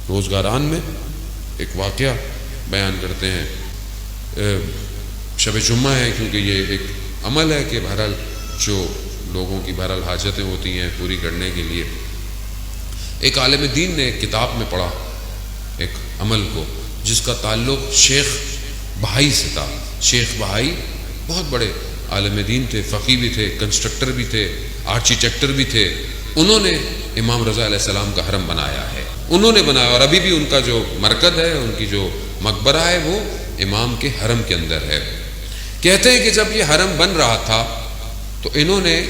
روزگاران میں ایک واقعہ بیان کرتے ہیں، شب جمعہ ہے، کیونکہ یہ ایک عمل ہے کہ بہرحال جو لوگوں کی بہرحال حاجتیں ہوتی ہیں پوری کرنے کے لیے ایک عالم دین نے ایک کتاب میں پڑھا ایک عمل کو جس کا تعلق شیخ بہائی سے تھا۔ شیخ بہائی بہت بڑے عالم دین تھے، فقیہ بھی تھے، کنسٹرکٹر بھی تھے، آرکیٹیکٹر بھی تھے۔ انہوں نے امام رضا علیہ السلام کا حرم بنایا ہے، انہوں نے بنایا، اور ابھی بھی ان کا جو مرکز ہے، ان کی جو مقبرہ ہے، وہ امام کے حرم کے اندر ہے۔ کہتے ہیں کہ جب یہ حرم بن رہا تھا تو انہوں نے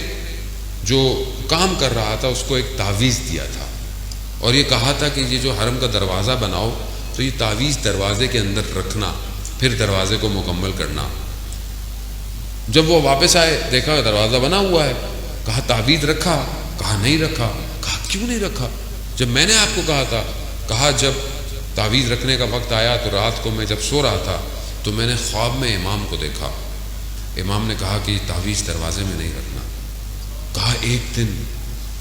جو کام کر رہا تھا اس کو ایک تعویذ دیا تھا، اور یہ کہا تھا کہ یہ جو حرم کا دروازہ بناؤ تو یہ تعویذ دروازے کے اندر رکھنا، پھر دروازے کو مکمل کرنا۔ جب وہ واپس آئے دیکھا دروازہ بنا ہوا ہے، کہا تعویذ رکھا؟ کہا نہیں رکھا۔ کہا کیوں نہیں رکھا؟ جب میں نے آپ کو کہا تھا۔ کہا جب تعویذ رکھنے کا وقت آیا تو رات کو میں جب سو رہا تھا تو میں نے خواب میں امام کو دیکھا، امام نے کہا کہ یہ تعویذ دروازے میں نہیں رکھنا۔ کہا 1 دن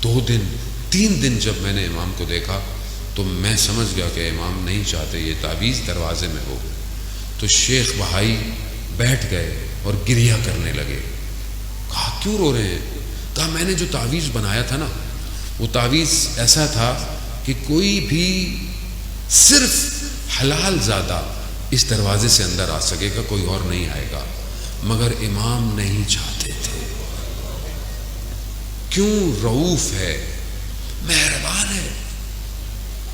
2 دن 3 دن جب میں نے امام کو دیکھا تو میں سمجھ گیا کہ امام نہیں چاہتے یہ تعویذ دروازے میں ہو۔ تو شیخ بہائی بیٹھ گئے اور گریہ کرنے لگے۔ کہا کیوں رو رہے ہیں؟ کہا میں نے جو تعویذ بنایا تھا نا، وہ تعویذ ایسا تھا کہ کوئی بھی صرف حلال زادہ اس دروازے سے اندر آ سکے گا، کوئی اور نہیں آئے گا، مگر امام نہیں چاہتے تھے۔ کیوں؟ رؤوف ہے، مہربان ہے،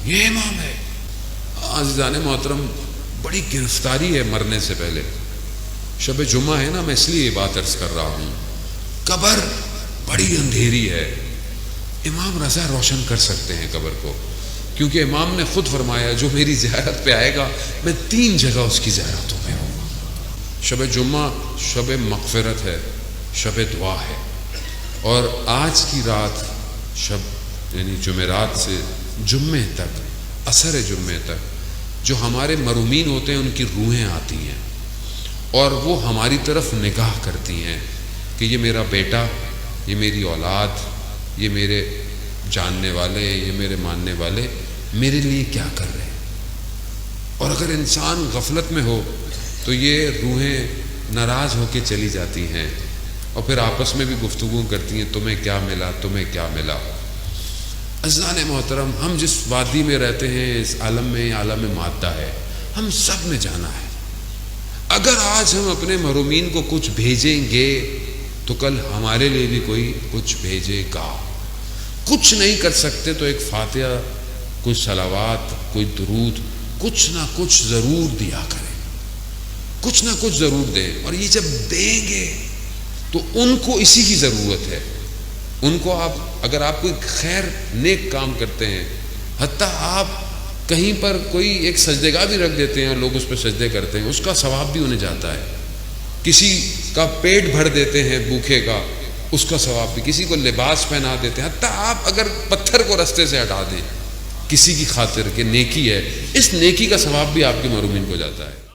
یہ امام ہے۔ عزیزان محترم، بڑی گرفتاری ہے مرنے سے پہلے۔ شب جمعہ ہے نا، میں اس لیے یہ بات عرض کر رہا ہوں، قبر بڑی اندھیری ہے، امام رضا روشن کر سکتے ہیں قبر کو، کیونکہ امام نے خود فرمایا جو میری زیارت پہ آئے گا میں 3 جگہ اس کی زیارتوں میں ہوں گا۔ شب جمعہ شب مغفرت ہے، شب دعا ہے، اور آج کی رات شب یعنی جمعرات سے جمعے تک، عصر جمعے تک جو ہمارے مرومین ہوتے ہیں ان کی روحیں آتی ہیں اور وہ ہماری طرف نگاہ کرتی ہیں کہ یہ میرا بیٹا، یہ میری اولاد، یہ میرے جاننے والے، یہ میرے ماننے والے میرے لیے کیا کر رہے ہیں۔ اور اگر انسان غفلت میں ہو تو یہ روحیں ناراض ہو کے چلی جاتی ہیں اور پھر آپس میں بھی گفتگو کرتی ہیں، تمہیں کیا ملا، تمہیں کیا ملا۔ عزیزان محترم، ہم جس وادی میں رہتے ہیں اس عالم میں، عالم مادہ ہے، ہم سب نے جانا ہے۔ اگر آج ہم اپنے محرومین کو کچھ بھیجیں گے تو کل ہمارے لیے بھی کوئی کچھ بھیجے گا۔ کچھ نہیں کر سکتے تو ایک فاتحہ، کوئی صلوات، کوئی درود، کچھ نہ کچھ ضرور دیا کریں، کچھ نہ کچھ ضرور دیں۔ اور یہ جب دیں گے تو ان کو اسی کی ضرورت ہے۔ ان کو اگر آپ کوئی خیر نیک کام کرتے ہیں، حتیٰ آپ کہیں پر کوئی ایک سجدے گاہ بھی رکھ دیتے ہیں، لوگ اس پہ سجدے کرتے ہیں، اس کا ثواب بھی انہیں جاتا ہے۔ کسی کا پیٹ بھر دیتے ہیں بھوکے کا، اس کا ثواب بھی، کسی کو لباس پہنا دیتے ہیں، حتیٰ آپ اگر پتھر کو رستے سے ہٹا دیں کسی کی خاطر کہ نیکی ہے، اس نیکی کا ثواب بھی آپ کے محرومین کو جاتا ہے۔